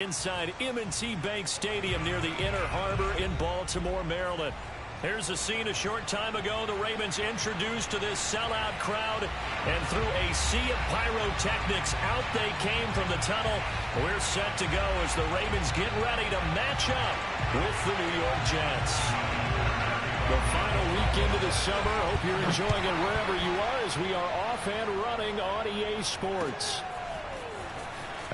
Inside M&T Bank Stadium near the Inner Harbor in Baltimore, Maryland. Here's a scene a short time ago. The Ravens introduced to this sellout crowd, and through a sea of pyrotechnics, out they came from the tunnel. We're set to go as the Ravens get ready to match up with the New York Jets. The final week into the summer. Hope you're enjoying it wherever you are as we are off and running on EA Sports.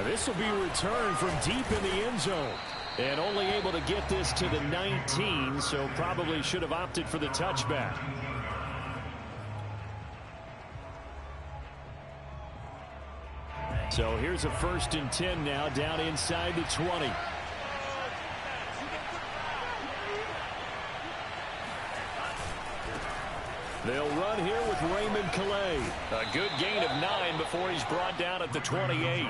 This will be returned from deep in the end zone. And only able to get this to the 19, so probably should have opted for the touchback. So here's a 1st and 10 now, down inside the 20. They'll run here with Raymond Calais. A good gain of 9 before he's brought down at the 28.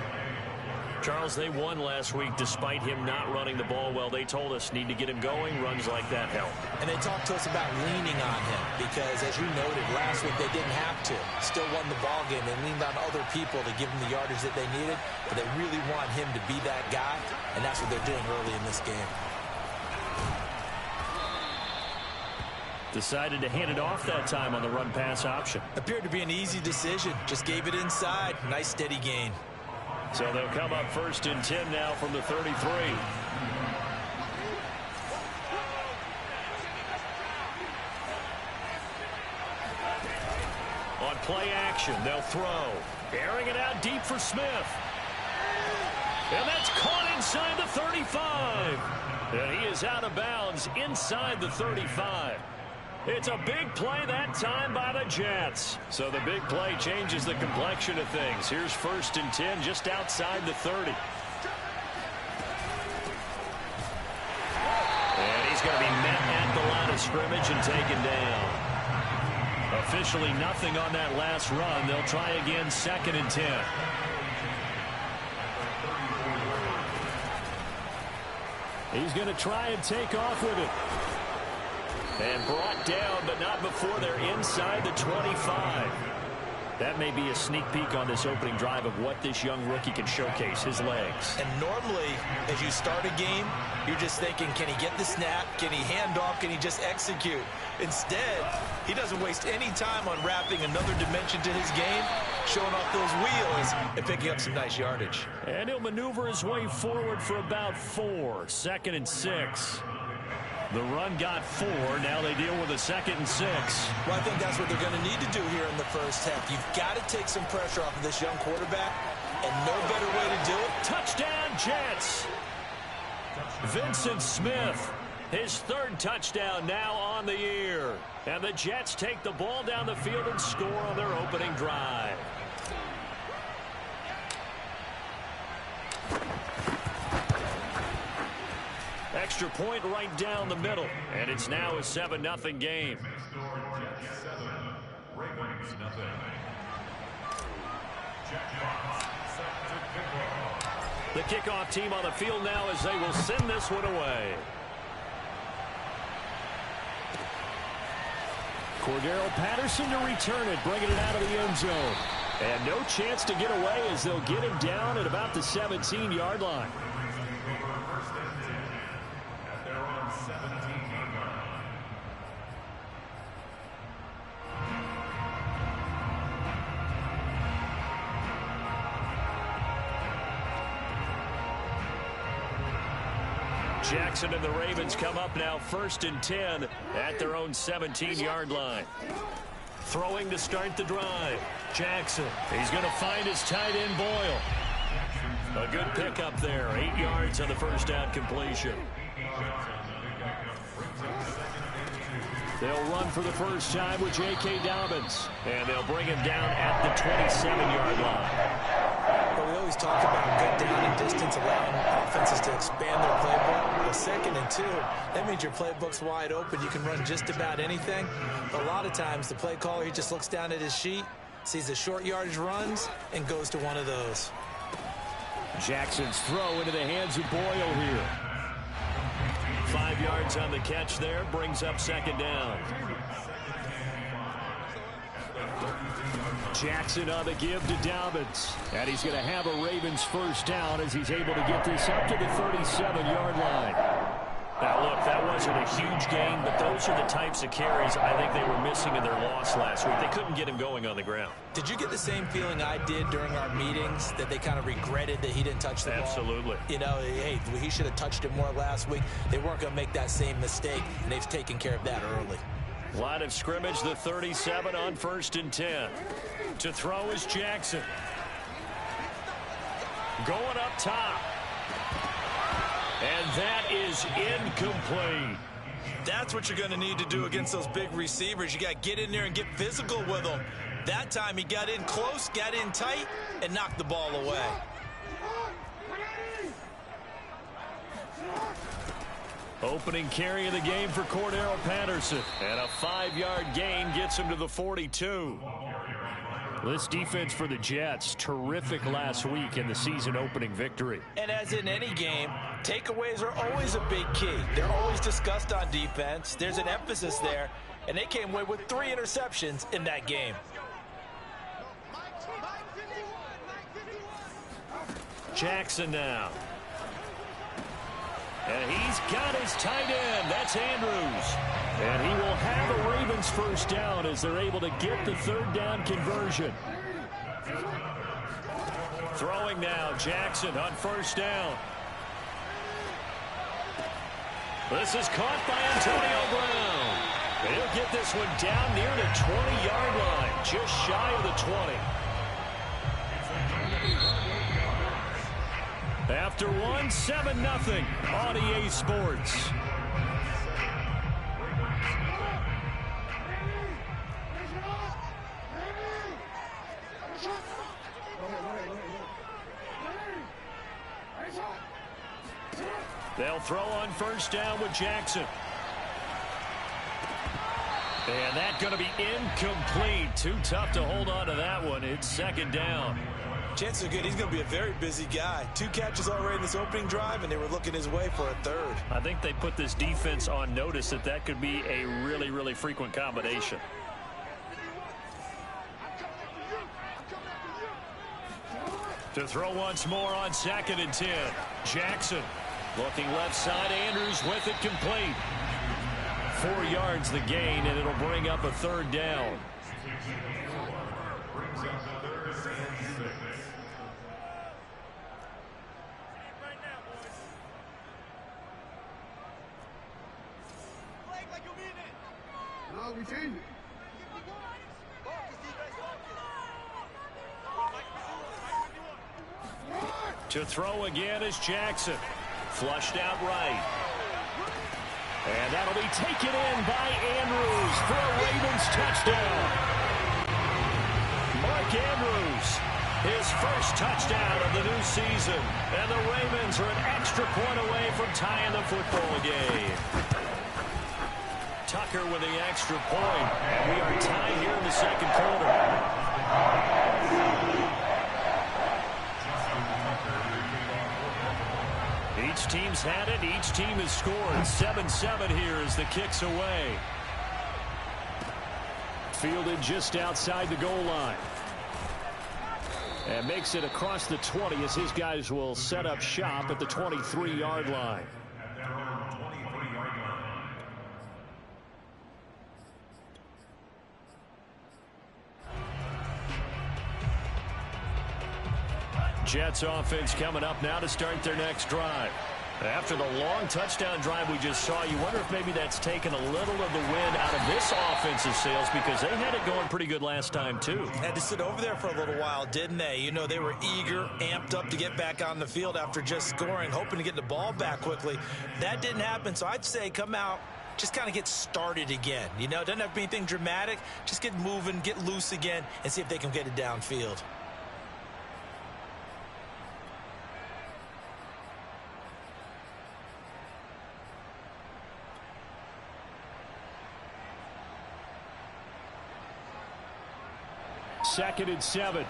Charles, they won last week despite him not running the ball well. They told us need to get him going. Runs like that help. And they talked to us about leaning on him because, as you noted, last week they didn't have to. Still won the ball game. They leaned on other people to give them the yardage that they needed, but they really want him to be that guy, and that's what they're doing early in this game. Decided to hand it off that time on the run-pass option. Appeared to be an easy decision. Just gave it inside. Nice steady gain. So they'll come up 1st and 10 now from the 33. On play action, they'll throw. Airing it out deep for Smith. And that's caught inside the 35. And he is out of bounds inside the 35. It's a big play that time by the Jets. So the big play changes the complexion of things. Here's 1st and 10 just outside the 30. And he's going to be met at the line of scrimmage and taken down. Officially nothing on that last run. They'll try again 2nd and 10. He's going to try and take off with it. And brought down, but not before they're inside the 25. That may be a sneak peek on this opening drive of what this young rookie can showcase, his legs. And normally, as you start a game, you're just thinking, can he get the snap? Can he hand off? Can he just execute? Instead, he doesn't waste any time on wrapping another dimension to his game, showing off those wheels and picking up some nice yardage. And he'll maneuver his way forward for about 4. 2nd and 6. The run got 4. Now they deal with a 2nd and 6. Well, I think that's what they're going to need to do here in the first half. You've got to take some pressure off of this young quarterback, and no better way to do it. Touchdown, Jets! Vincent Smith, his 3rd touchdown now on the year. And the Jets take the ball down the field and score on their opening drive. Extra point right down the middle, and it's now a 7-0 game. The kickoff team on the field now as they will send this one away. Cordero Patterson to return it, bringing it out of the end zone. And no chance to get away as they'll get him down at about the 17-yard line. Jackson and the Ravens come up now 1st and 10 at their own 17-yard line. Throwing to start the drive. Jackson, he's going to find his tight end Boyle. A good pickup there. 8 yards on the first down completion. They'll run for the first time with J.K. Dobbins. And they'll bring him down at the 27-yard line. Well, we always talk about good down and distance, allowing offenses to expand their playbook. Well, 2nd and 2, that means your playbook's wide open. You can run just about anything. But a lot of times, the play caller, he just looks down at his sheet, sees the short yardage runs, and goes to one of those. Jackson's throw into the hands of Boyle here. 5 yards on the catch there, brings up 2nd down. Jackson on the give to Dobbins. And he's going to have a Ravens first down as he's able to get this up to the 37-yard line. Now, look, that wasn't a huge gain, but those are the types of carries I think they were missing in their loss last week. They couldn't get him going on the ground. Did you get the same feeling I did during our meetings, that they kind of regretted that he didn't touch the ball? Absolutely. You know, hey, he should have touched it more last week. They weren't going to make that same mistake, and they've taken care of that early. Line of scrimmage, the 37 on 1st and 10. To throw is Jackson. Going up top. And that is incomplete. That's what you're going to need to do against those big receivers. You got to get in there and get physical with them. That time he got in close, got in tight, and knocked the ball away. Opening carry of the game for Cordero Patterson. And a 5-yard gain gets him to the 42. This defense for the Jets, terrific last week in the season-opening victory. And as in any game, takeaways are always a big key. They're always discussed on defense. There's an emphasis there, and they came away with 3 interceptions in that game. Jackson now. And he's got his tight end. That's Andrews. And he will have a Ravens first down as they're able to get the 3rd down conversion. Throwing now, Jackson on 1st down. This is caught by Antonio Brown. He'll get this one down near the 20-yard line, just shy of the 20. After one, 7-0 on EA Sports. They'll throw on 1st down with Jackson. And that's going to be incomplete. Too tough to hold on to that one. It's 2nd down. Chances are good. He's going to be a very busy guy. 2 catches already in this opening drive, and they were looking his way for a 3rd. I think they put this defense on notice that could be a really, really frequent combination. To throw once more on 2nd and 10. Jackson looking left side. Andrews with it complete. 4 yards the gain, and it'll bring up a 3rd down. To throw again is Jackson. Flushed out right. And that'll be taken in by Andrews for a Ravens touchdown. Mark Andrews, his first touchdown of the new season. And the Ravens are an extra point away from tying the football game. Tucker with the extra point. And we are tied here in the 2nd quarter. Each team's had it. Each team has scored. 7-7 here as the kick's away. Fielded just outside the goal line. And makes it across the 20 as his guys will set up shop at the 23-yard line. Jets offense coming up now to start their next drive. After the long touchdown drive we just saw, you wonder if maybe that's taken a little of the wind out of this offensive sails, because they had it going pretty good last time too. Had to sit over there for a little while, didn't they? You know, they were eager, amped up to get back on the field after just scoring, hoping to get the ball back quickly. That didn't happen, so I'd say come out, just kind of get started again. You know, it doesn't have to be anything dramatic. Just get moving, get loose again, and see if they can get it downfield. Second and 7.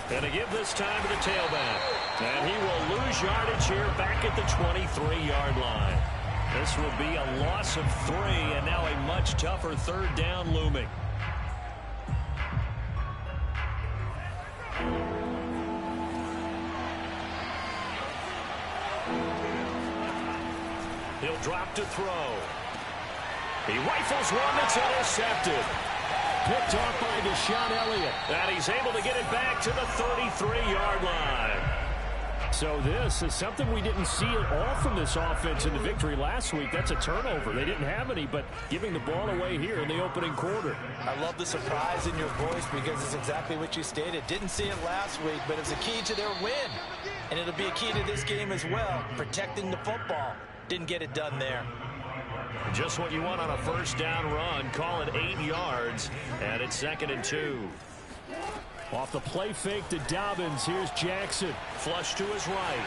And to give this time to the tailback. And he will lose yardage here back at the 23-yard line. This will be a loss of 3, and now a much tougher third down looming. He'll drop to throw. He rifles one that's intercepted. Picked off by Deshaun Elliott. And he's able to get it back to the 33-yard line. So this is something we didn't see at all from this offense in the victory last week. That's a turnover. They didn't have any, but giving the ball away here in the opening quarter. I love the surprise in your voice because it's exactly what you stated. Didn't see it last week, but it's a key to their win. And it'll be a key to this game as well, protecting the football. Didn't get it done there. Just what you want on a first down run. Call it 8 yards, and it's 2nd and 2. Off the play fake to Dobbins. Here's Jackson. Flush to his right.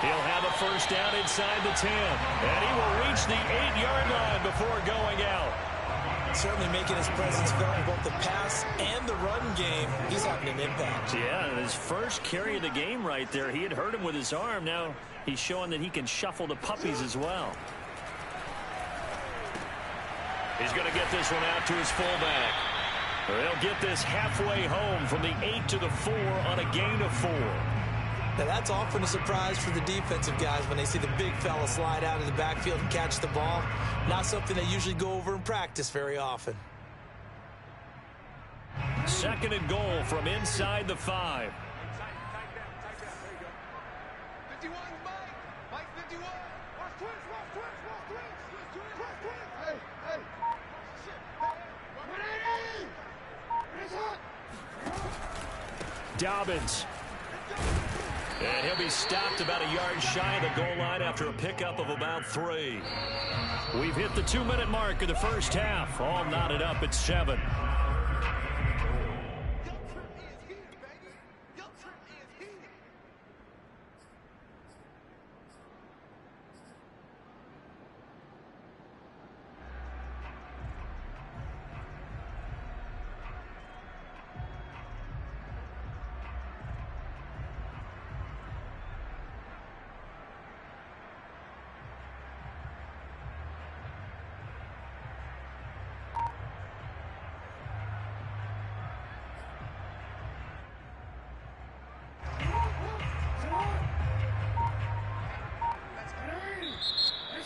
He'll have a first down inside the 10. And he will reach the 8-yard line before going out. Certainly making his presence felt in both the pass and the run game. He's having an impact. Yeah, his first carry of the game right there. He had hurt him with his arm. Now he's showing that he can shuffle the puppies as well. He's going to get this one out to his fullback. They'll get this halfway home from the 8 to the 4 on a gain of 4. Now that's often a surprise for the defensive guys when they see the big fella slide out of the backfield and catch the ball. Not something they usually go over in practice very often. 2nd and goal from inside the 5. Dobbins. And he'll be stopped about a yard shy of the goal line after a pickup of about 3. We've hit the 2-minute mark of the first half. All knotted up at 7.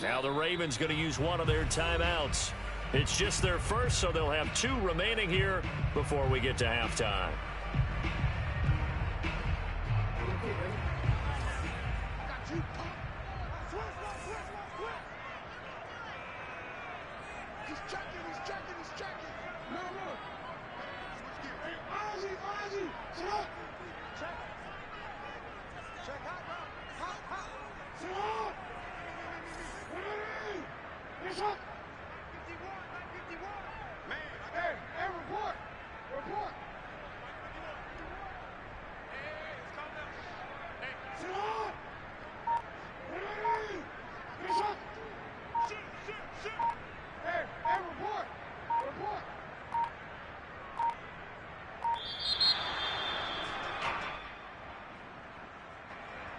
Now the Ravens going to use one of their timeouts. It's just their first, so they'll have 2 remaining here before we get to halftime.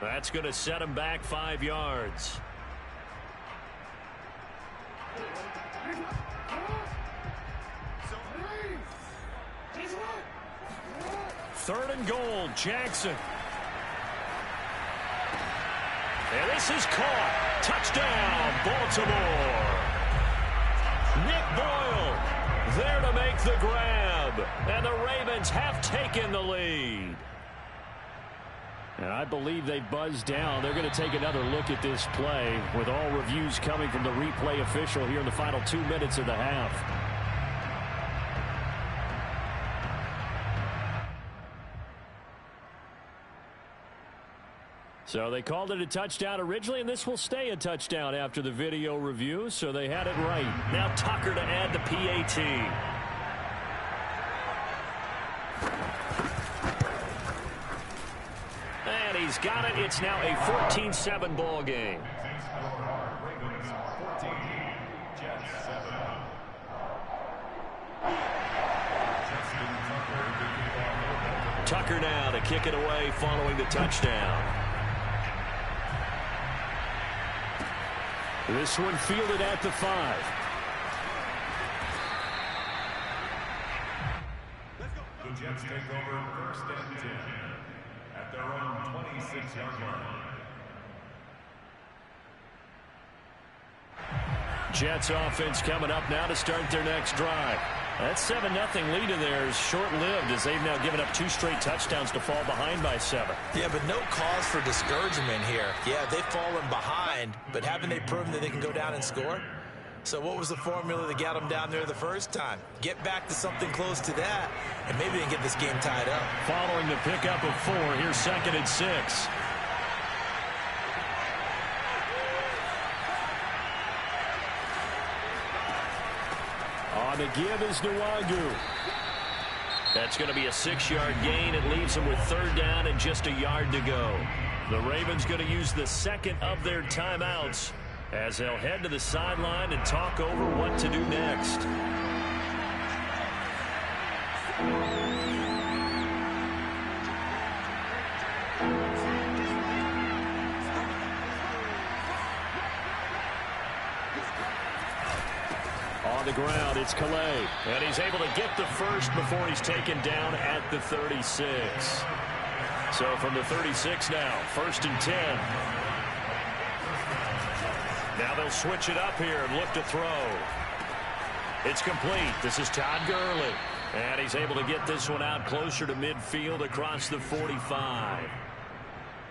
That's going to set him back 5 yards. Third and goal, Jackson. And this is caught. Touchdown, Baltimore. Nick Boyle there to make the grab. And the Ravens have taken the lead. And I believe they buzzed down. They're going to take another look at this play with all reviews coming from the replay official here in the final 2 minutes of the half. So they called it a touchdown originally, and this will stay a touchdown after the video review, so they had it right. Now Tucker to add the PAT. He's got it. It's now a 14-7 ball game. Tucker now to kick it away following the touchdown. This one fielded at the 5. The Jets take over 1st and 10 at their own 26-yard line. Jets offense coming up now to start their next drive. That 7-0 lead in there is short-lived as they've now given up 2 straight touchdowns to fall behind by 7. Yeah, but no cause for discouragement here. Yeah, they've fallen behind, but haven't they proven that they can go down and score? So what was the formula that got them down there the first time? Get back to something close to that, and maybe they can get this game tied up. Following the pickup of 4, here's 2nd and 6. On the give is Y2Wk2. That's going to be a 6-yard gain. It leaves them with 3rd down and just a yard to go. The Ravens going to use the 2nd of their timeouts as they'll head to the sideline and talk over what to do next. On the ground, it's Slade. And he's able to get the first before he's taken down at the 36. So from the 36 now, 1st and 10. Now they'll switch it up here and look to throw. It's complete. This is Todd Gurley. And he's able to get this one out closer to midfield across the 45.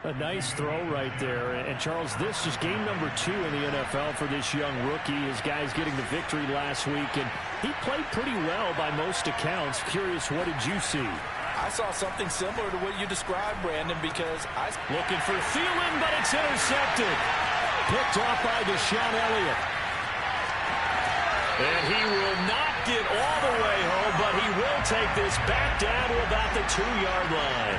A nice throw right there. And, Charles, this is game number 2 in the NFL for this young rookie. His guys getting the victory last week, and he played pretty well by most accounts. Curious, what did you see? I saw something similar to what you described, Brandon, because I... Looking for Thielen, but it's intercepted. Picked off by Deshaun Elliott. And he will not get all the way home, but he will take this back down to about the 2-yard line.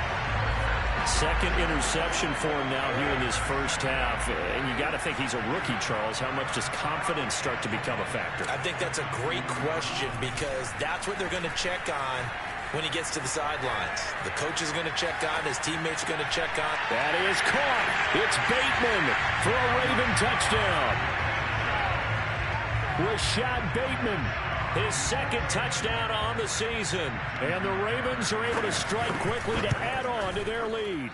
2nd interception for him now here in this first half. And you got to think he's a rookie, Charles. How much does confidence start to become a factor? I think that's a great question because that's what they're going to check on when he gets to the sidelines. The coach is going to check on. His teammates are going to check on. That is caught. It's Bateman for a Raven touchdown. Rashad Bateman, his 2nd touchdown on the season. And the Ravens are able to strike quickly to add on to their lead.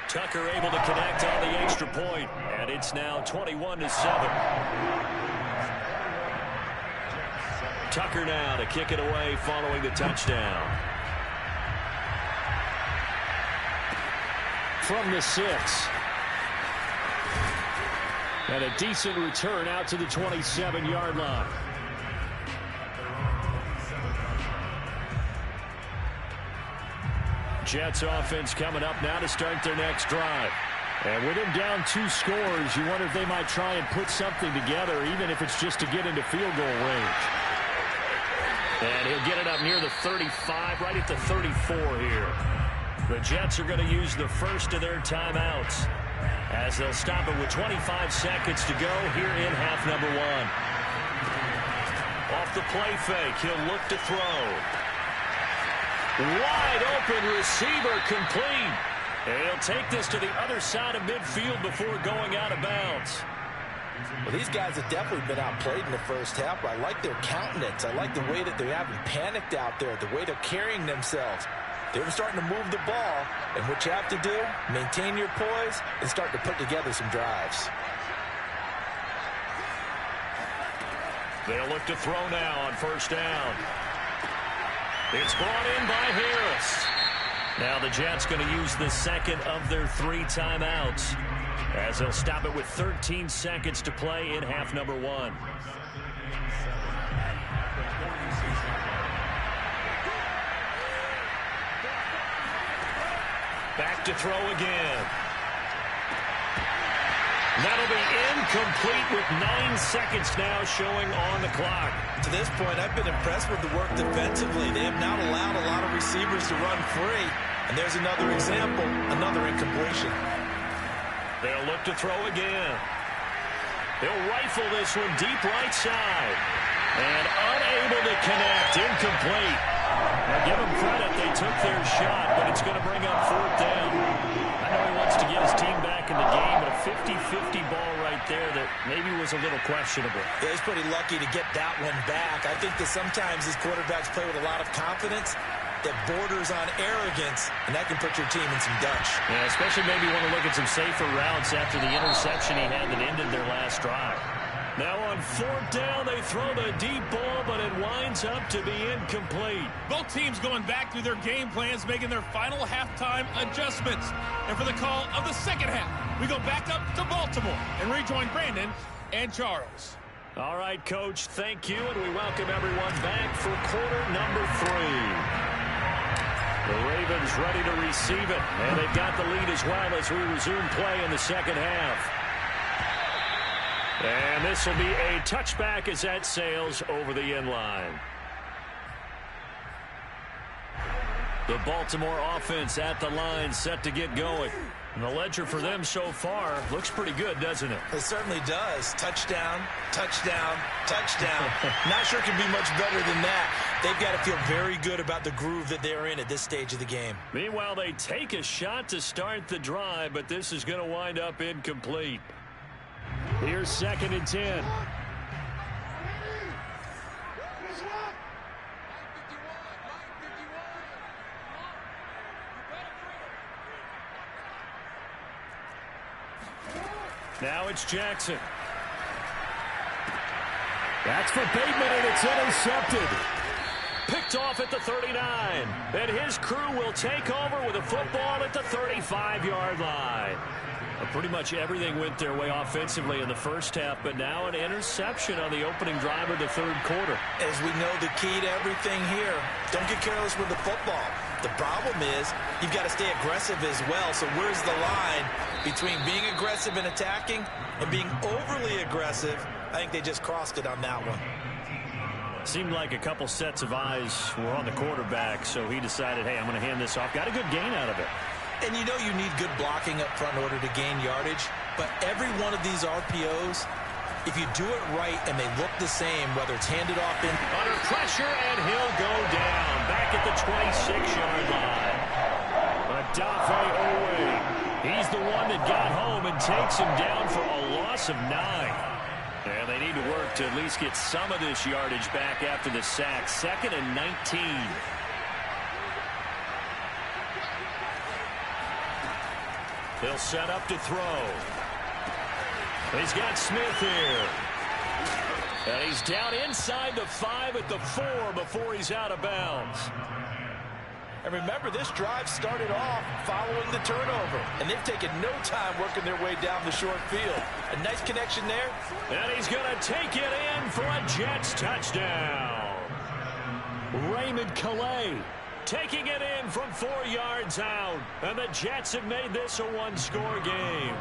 Tucker able to connect on the extra point, and it's now 21-7. Tucker now to kick it away following the touchdown. From the 6. And a decent return out to the 27-yard line. Jets offense coming up now to start their next drive. And with him down 2 scores, you wonder if they might try and put something together, even if it's just to get into field goal range. And he'll get it up near the 35, right at the 34 here. The Jets are going to use the first of their timeouts as they'll stop it with 25 seconds to go here in half number 1. Off the play fake, he'll look to throw. Wide open receiver complete. And he'll take this to the other side of midfield before going out of bounds. Well, these guys have definitely been outplayed in the first half. I like their countenance. I like the way that they haven't panicked out there, the way they're carrying themselves. They're starting to move the ball, and what you have to do, maintain your poise and start to put together some drives. They'll look to throw now on 1st down. It's brought in by Harris. Now the Jets going to use the 2nd of their 3 timeouts as they'll stop it with 13 seconds to play in half number 1. Back to throw again. That'll be incomplete with 9 seconds now showing on the clock. To this point, I've been impressed with the work defensively. They have not allowed a lot of receivers to run free. And there's another example, another incompletion. They'll look to throw again. They'll rifle this one deep right side. And unable to connect, incomplete. Now give them credit, they took their shot, but it's going to bring up 4th down. I know he wants to get his team back in the game, but a 50-50 ball right there that maybe was a little questionable. Yeah, he's pretty lucky to get that one back. I think that sometimes these quarterbacks play with a lot of confidence that borders on arrogance, and that can put your team in some dutch. Yeah, especially maybe you want to look at some safer routes after the interception he had that ended their last drive. Now on 4th down, they throw the deep ball, but it winds up to be incomplete. Both teams going back through their game plans, making their final halftime adjustments. And for the call of the second half, we go back up to Baltimore and rejoin Brandon and Charles. All right, Coach, thank you, and we welcome everyone back for quarter number 3. The Ravens ready to receive it, and they've got the lead as well as we resume play in the second half. And this will be a touchback as that sails over the end line. The Baltimore offense at the line, set to get going. And the ledger for them so far looks pretty good, doesn't it? It certainly does. Touchdown, touchdown, touchdown. Not sure it can be much better than that. They've got to feel very good about the groove that they're in at this stage of the game. Meanwhile, they take a shot to start the drive, but this is going to wind up incomplete. Here's 2nd and 10. Now it's Jackson. That's for Bateman, and it's intercepted. Picked off at the 39. And his crew will take over with a football at the 35-yard line. Pretty much everything went their way offensively in the first half, but now an interception on the opening drive of the 3rd quarter. As we know, the key to everything here, don't get careless with the football. The problem is you've got to stay aggressive as well. So where's the line between being aggressive and attacking and being overly aggressive? I think they just crossed it on that one. Seemed like a couple sets of eyes were on the quarterback, so he decided, hey, I'm going to hand this off. Got a good gain out of it. And you know you need good blocking up front in order to gain yardage. But every one of these RPOs, if you do it right and they look the same, whether it's handed off in... Under pressure, and he'll go down. Back at the 26-yard line. Adafe Owe. He's the one that got home and takes him down for a loss of 9. And they need to work to at least get some of this yardage back after the sack. 2nd and 19. He'll set up to throw. He's got Smith here. And he's down inside the 5 at the 4 before he's out of bounds. And remember, this drive started off following the turnover. And they've taken no time working their way down the short field. A nice connection there. And he's going to take it in for a Jets touchdown. Raymond Calais taking it in from 4 yards out. And the Jets have made this a one-score game.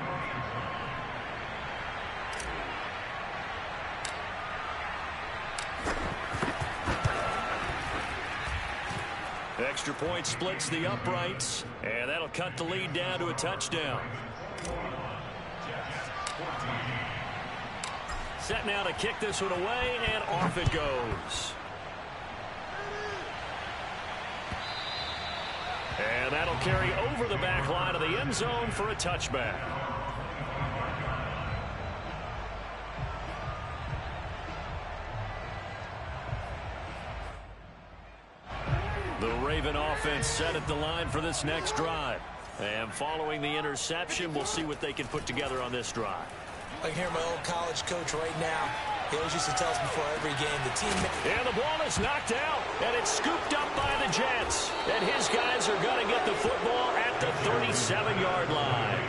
Extra point splits the uprights, and that'll cut the lead down to a touchdown. Set now to kick this one away, and off it goes. And that'll carry over the back line of the end zone for a touchback. The Raven offense set at the line for this next drive. And following the interception, we'll see what they can put together on this drive. I can hear my old college coach right now. He always used to tell us before every game, the team... And the ball is knocked out, and it's scooped up by the Jets. And his guys are going to get the football at the 37-yard line.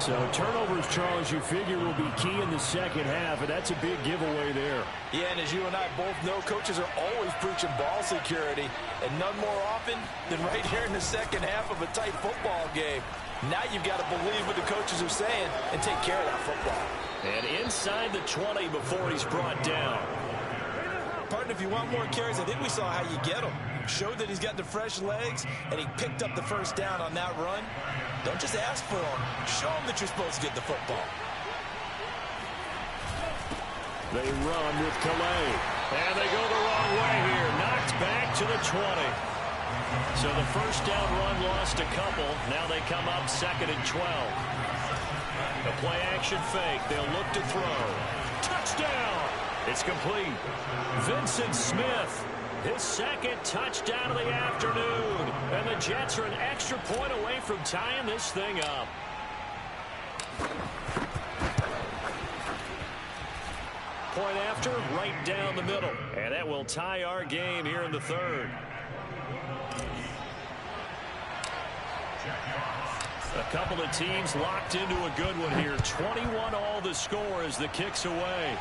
So turnovers, Charles, you figure will be key in the second half, and that's a big giveaway there. Yeah, and as you and I both know, coaches are always preaching ball security, and none more often than right here in the second half of a tight football game. Now you've got to believe what the coaches are saying and take care of that football. And inside the 20 before he's brought down. Partner, if you want more carries, I think we saw how you get them. Showed that he's got the fresh legs, and he picked up the first down on that run. Don't just ask for them. Show them that you're supposed to get the football. They run with Calais. And they go the wrong way here. Knocked back to the 20. So the first down run lost a couple. Now they come up 2nd and 12. The play action fake. They'll look to throw. Touchdown! It's complete. Vincent Smith, his 2nd touchdown of the afternoon. And the Jets are an extra point away from tying this thing up. Point after, right down the middle. And that will tie our game here in the 3rd. A couple of teams locked into a good one here. 21 all the score as the kick's away.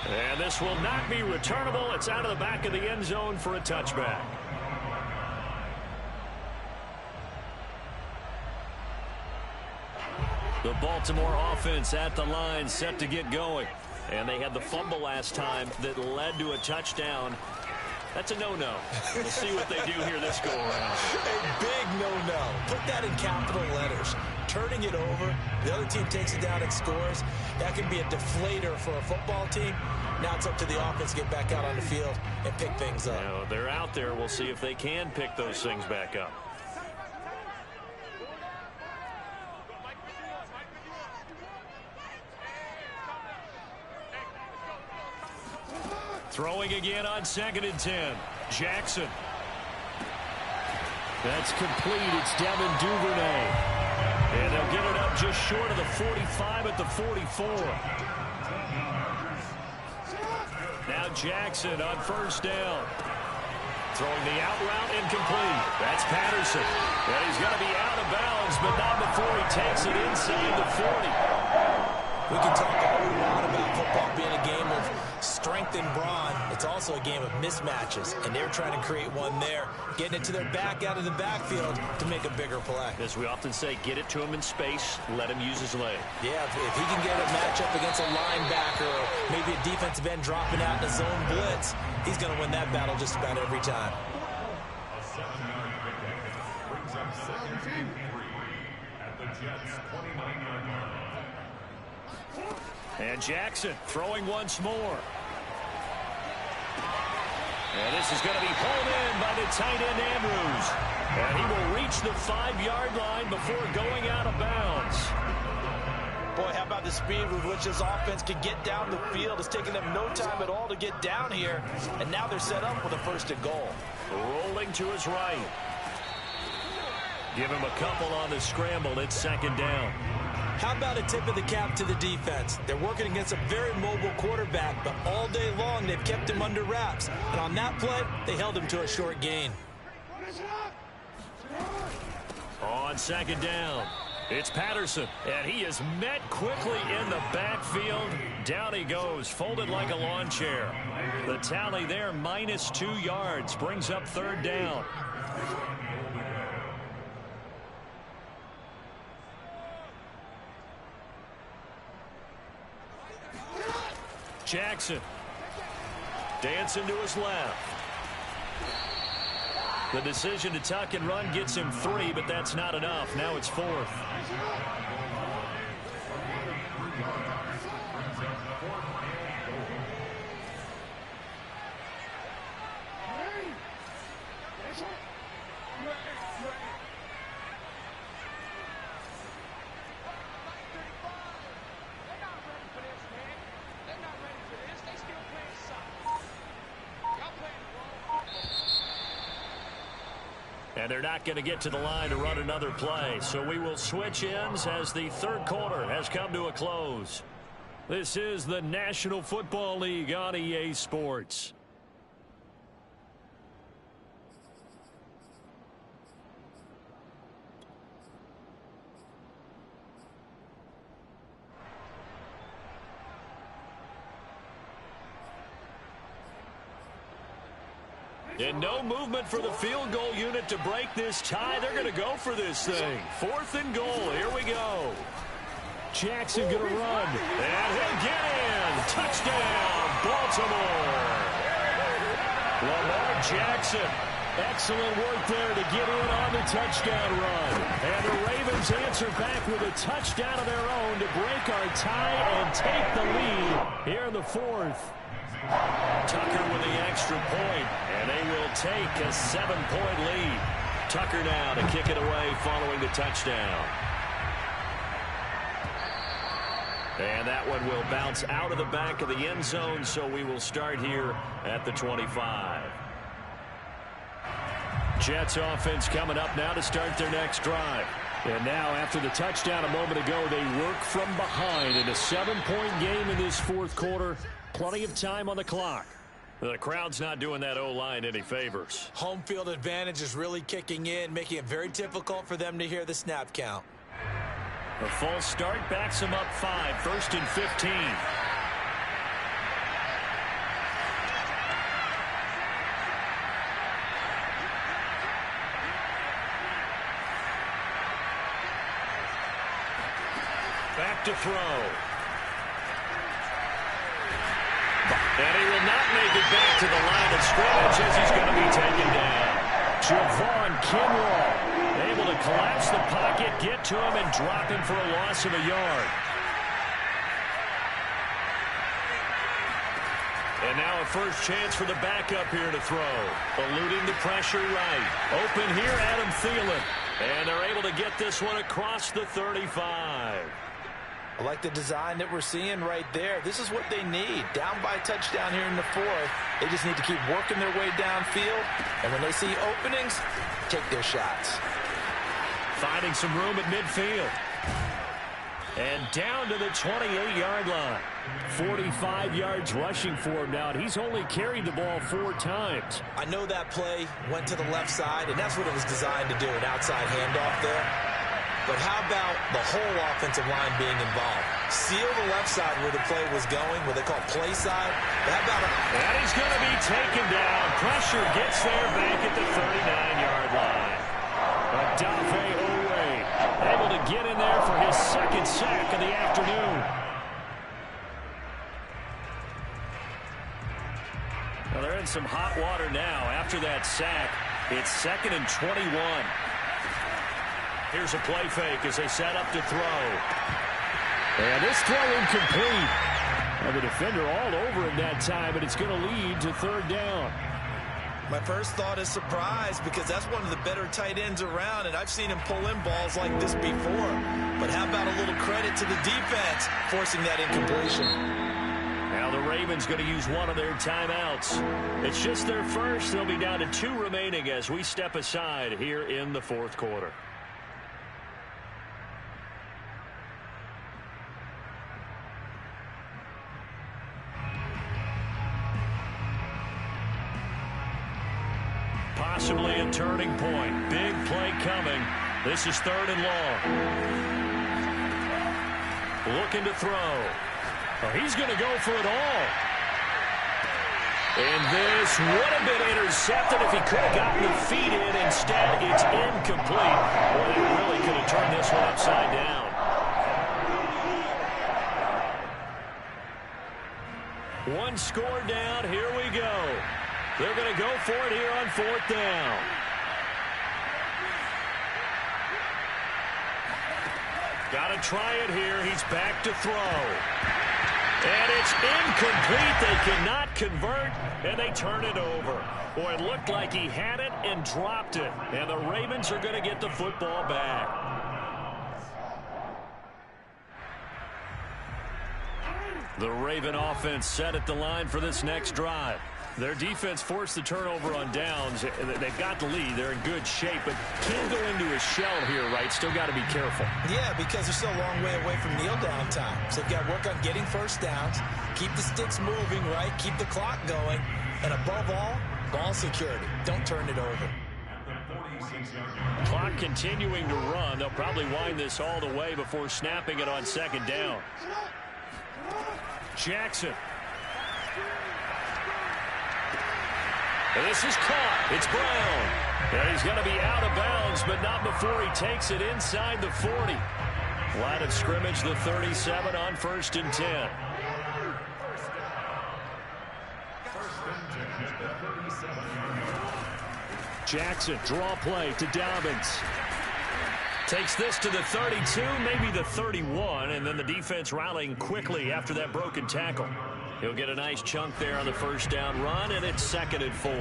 And this will not be returnable. It's out of the back of the end zone for a touchback. The Baltimore offense at the line, set to get going. And they had the fumble last time that led to a touchdown. That's a no-no. We'll see what they do here this go-around. A big no-no. Put that in capital letters. Turning it over, the other team takes it down and scores. That can be a deflator for a football team. Now it's up to the offense to get back out on the field and pick things up. Now, they're out there. We'll see if they can pick those things back up. Throwing again on 2nd and 10. Jackson. That's complete. It's Devin Duvernay. And they'll get it up just short of the 45 at the 44. Now Jackson on 1st down. Throwing the out route incomplete. That's Patterson. And he's going to be out of bounds, but not before he takes it inside the 40. We can talk all we want about football being a game of strength and brawn. It's also a game of mismatches, and they're trying to create one there, getting it to their back out of the backfield to make a bigger play. As we often say, get it to him in space, let him use his leg. Yeah, if he can get a matchup against a linebacker or maybe a defensive end dropping out in a zone blitz, he's going to win that battle just about every time. A 7-yard pickup brings up 2nd and 3 at the Jets' 29-yard line. And Jackson throwing once more. And this is going to be pulled in by the tight end Andrews. And he will reach the 5-yard line before going out of bounds. Boy, how about the speed with which this offense can get down the field? It's taking them no time at all to get down here. And now they're set up with a 1st and goal. Rolling to his right. Give him a couple on the scramble. It's 2nd down. How about a tip of the cap to the defense? They're working against a very mobile quarterback, but all day long they've kept him under wraps. And on that play, they held him to a short gain. On 2nd down, it's Patterson, and he is met quickly in the backfield. Down he goes, folded like a lawn chair. The tally there, -2 yards, brings up 3rd down. Jackson dancing to his left. The decision to tuck and run gets him 3, but that's not enough. Now it's 4th. And they're not going to get to the line to run another play. So we will switch ends as the 3rd quarter has come to a close. This is the National Football League on EA Sports. And no movement for the field goal unit to break this tie. They're going to go for this thing. 4th and goal. Here we go. Jackson going to run. And he'll get in. Touchdown, Baltimore. Lamar Jackson. Excellent work there to get in on the touchdown run. And the Ravens answer back with a touchdown of their own to break our tie and take the lead here in the 4th. Tucker with the extra point. And And they will take a 7-point lead. Tucker now to kick it away following the touchdown. And that one will bounce out of the back of the end zone, so we will start here at the 25. Jets offense coming up now to start their next drive. And now after the touchdown a moment ago, they work from behind in a 7-point game in this fourth quarter. Plenty of time on the clock. The crowd's not doing that O-line any favors. Home field advantage is really kicking in, making it very difficult for them to hear the snap count. A false start backs them up 5, 1st and 15. Back to throw. And he will not make it back to the line of scrimmage as he's going to be taken down. Javon Kinlaw able to collapse the pocket, get to him, and drop him for a loss of a yard. And now a first chance for the backup here to throw. Eluding the pressure right. Open here, Adam Thielen. And they're able to get this one across the 35. I like the design that we're seeing right there. This is what they need. Down by a touchdown here in the fourth. They just need to keep working their way downfield. And when they see openings, take their shots. Finding some room at midfield. And down to the 28-yard line. 45 yards rushing for him now, and he's only carried the ball 4 times. I know that play went to the left side, and that's what it was designed to do, an outside handoff there. But how about the whole offensive line being involved? Seal the left side where the play was going, what they call play side. But how about it? And he's going to be taken down. Pressure gets there back at the 39-yard line. Adafe Owe able to get in there for his second sack of the afternoon. Well, they're in some hot water now. After that sack, it's 2nd and 21. Here's a play fake as they set up to throw. And this throw incomplete. And the defender all over him that time, but it's going to lead to 3rd down. My first thought is surprise, because that's one of the better tight ends around, and I've seen him pull in balls like this before. But how about a little credit to the defense forcing that incompletion? Now the Ravens going to use one of their timeouts. It's just their first. They'll be down to 2 remaining as we step aside here in the fourth quarter. Possibly a turning point. Big play coming. This is 3rd and long. Looking to throw. Oh, he's going to go for it all. And this would have been intercepted if he could have gotten the feet in. Instead, it's incomplete. Well, they really could have turned this one upside down. One score down. Here we go. They're going to go for it here on 4th down. Got to try it here. He's back to throw. And it's incomplete. They cannot convert, and they turn it over. Boy, it looked like he had it and dropped it. And the Ravens are going to get the football back. The Raven offense set at the line for this next drive. Their defense forced the turnover on downs. They've got the lead. They're in good shape, but can't go into a shell here, right? Still got to be careful. Yeah, because they're still a long way away from kneel down time. So they've got to work on getting first downs, keep the sticks moving, right? Keep the clock going, and above all, ball security. Don't turn it over. Clock continuing to run. They'll probably wind this all the way before snapping it on 2nd down. Jackson. And this is caught. It's Brown. And he's going to be out of bounds, but not before he takes it inside the 40. Line of scrimmage, the 37 on 1st and 10. Jackson, draw play to Dobbins. Takes this to the 32, maybe the 31, and then the defense rallying quickly after that broken tackle. He'll get a nice chunk there on the 1st down run, and it's 2nd and 4.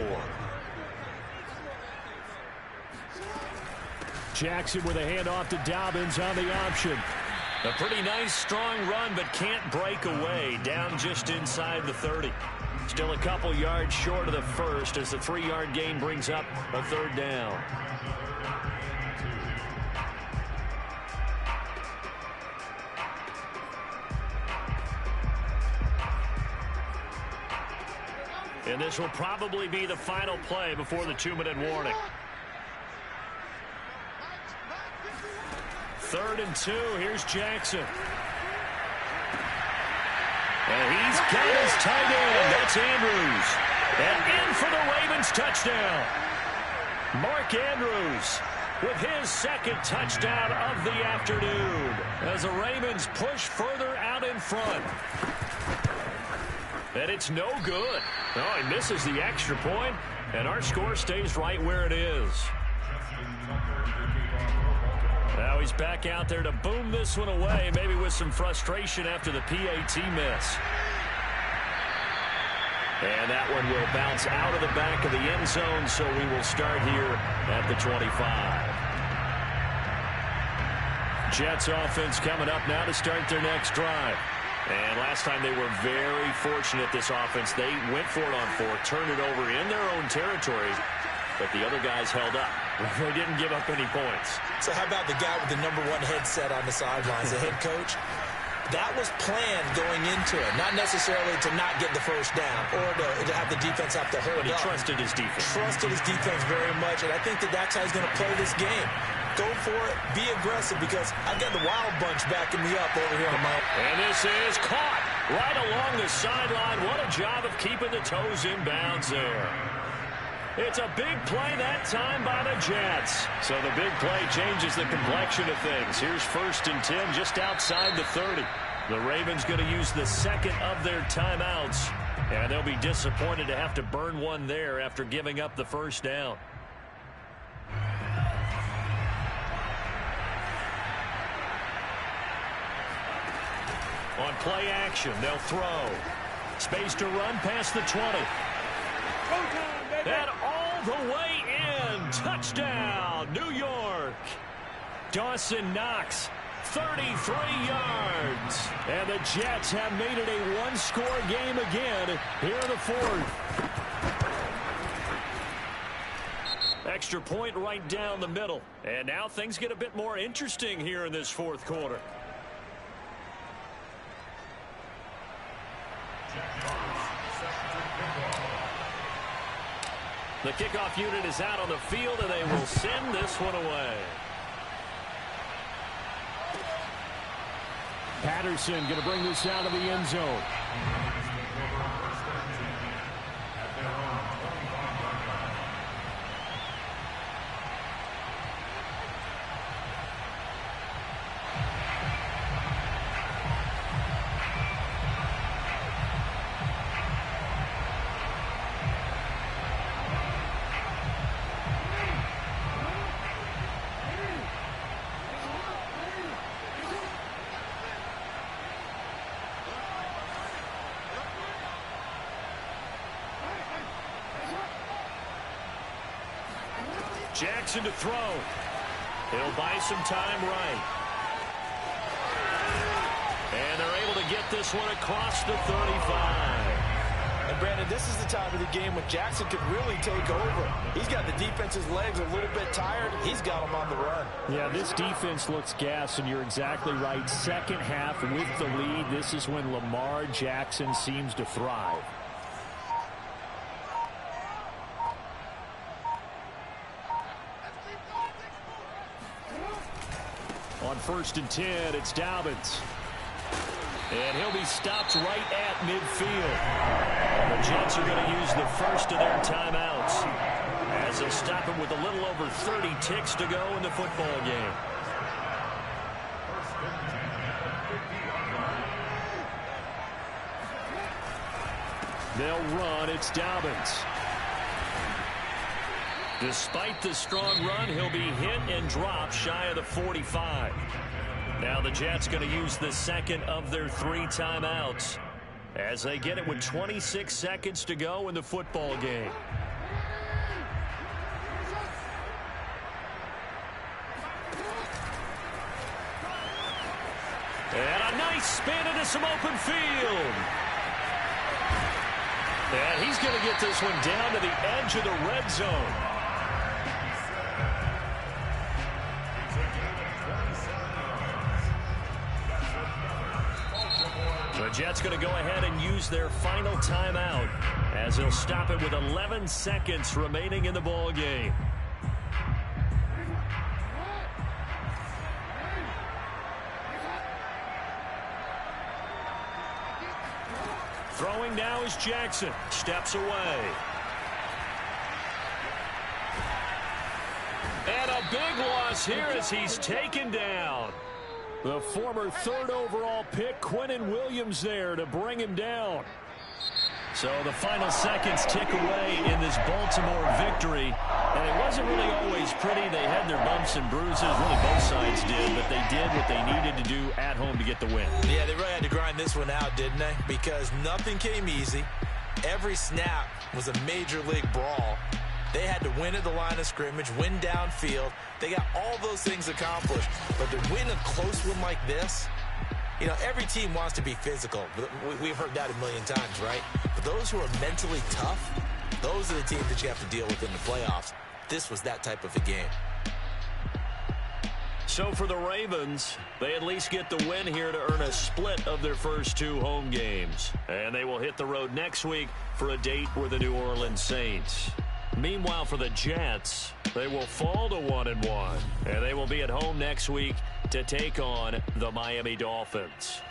Jackson with a handoff to Dobbins on the option. A pretty nice, strong run, but can't break away. Down just inside the 30. Still a couple yards short of the first as the 3-yard gain brings up a 3rd down. And this will probably be the final play before the 2-minute warning. 3rd and 2. Here's Jackson. And he's got his tight end. That's Andrews. And in for the Ravens touchdown. Mark Andrews with his 2nd touchdown of the afternoon as the Ravens push further out in front. And it's no good. Oh, he misses the extra point, and our score stays right where it is. Now he's back out there to boom this one away, maybe with some frustration after the PAT miss. And that one will bounce out of the back of the end zone, so we will start here at the 25. Jets offense coming up now to start their next drive. And last time they were very fortunate, this offense. They went for it on 4th, turned it over in their own territory, but the other guys held up. They didn't give up any points. So how about the guy with the #1 headset on the sidelines, the head coach? That was planned going into it, not necessarily to not get the first down or to have the defense have to hold up. But he trusted his defense. Trusted his defense very much, and I think that's how he's going to play this game. Go for it, be aggressive, because I've got the Wild Bunch backing me up over here on my... And this is caught right along the sideline. What a job of keeping the toes in bounds there. It's a big play that time by the Jets. So the big play changes the complexion of things. Here's 1st and 10 just outside the 30. The Ravens going to use the 2nd of their timeouts, and they'll be disappointed to have to burn one there after giving up the 1st down. On play action, they'll throw. Space to run past the 20. And all the way in. Touchdown, New York. Dawson Knox, 33 yards. And the Jets have made it a one-score game again here in the 4th. Extra point right down the middle. And now things get a bit more interesting here in this 4th quarter. The kickoff unit is out on the field, and they will send this one away. Patterson going to bring this out of the end zone. Jackson to throw. He'll buy some time right. And they're able to get this one across the 35. And Brandon, this is the time of the game when Jackson could really take over. He's got the defense's legs a little bit tired. He's got them on the run. Yeah, this defense looks gassed, and you're exactly right. 2nd half with the lead, this is when Lamar Jackson seems to thrive. On 1st and 10, it's Dobbins. And he'll be stopped right at midfield. The Jets are going to use the 1st of their timeouts as they'll stop him with a little over 30 ticks to go in the football game. They'll run. It's Dobbins. Despite the strong run, he'll be hit and dropped shy of the 45. Now the Jets going to use the 2nd of their 3 timeouts as they get it with 26 seconds to go in the football game. And a nice spin into some open field. And he's going to get this one down to the edge of the red zone. The Jets going to go ahead and use their final timeout as they'll stop it with 11 seconds remaining in the ball game. Throwing now is Jackson. Steps away. And a big loss here as he's taken down. The former third overall pick, Quinnen Williams, there to bring him down. So the final seconds tick away in this Baltimore victory. And it wasn't really always pretty. They had their bumps and bruises. Really both sides did. But they did what they needed to do at home to get the win. Yeah, they really had to grind this one out, didn't they? Because nothing came easy. Every snap was a major league brawl. They had to win at the line of scrimmage, win downfield. They got all those things accomplished. But to win a close one like this, you know, every team wants to be physical. We've heard that a million times, right? But those who are mentally tough, those are the teams that you have to deal with in the playoffs. This was that type of a game. So for the Ravens, they at least get the win here to earn a split of their first two home games. And they will hit the road next week for a date with the New Orleans Saints. Meanwhile, for the Jets, they will fall to 1-1, and they will be at home next week to take on the Miami Dolphins.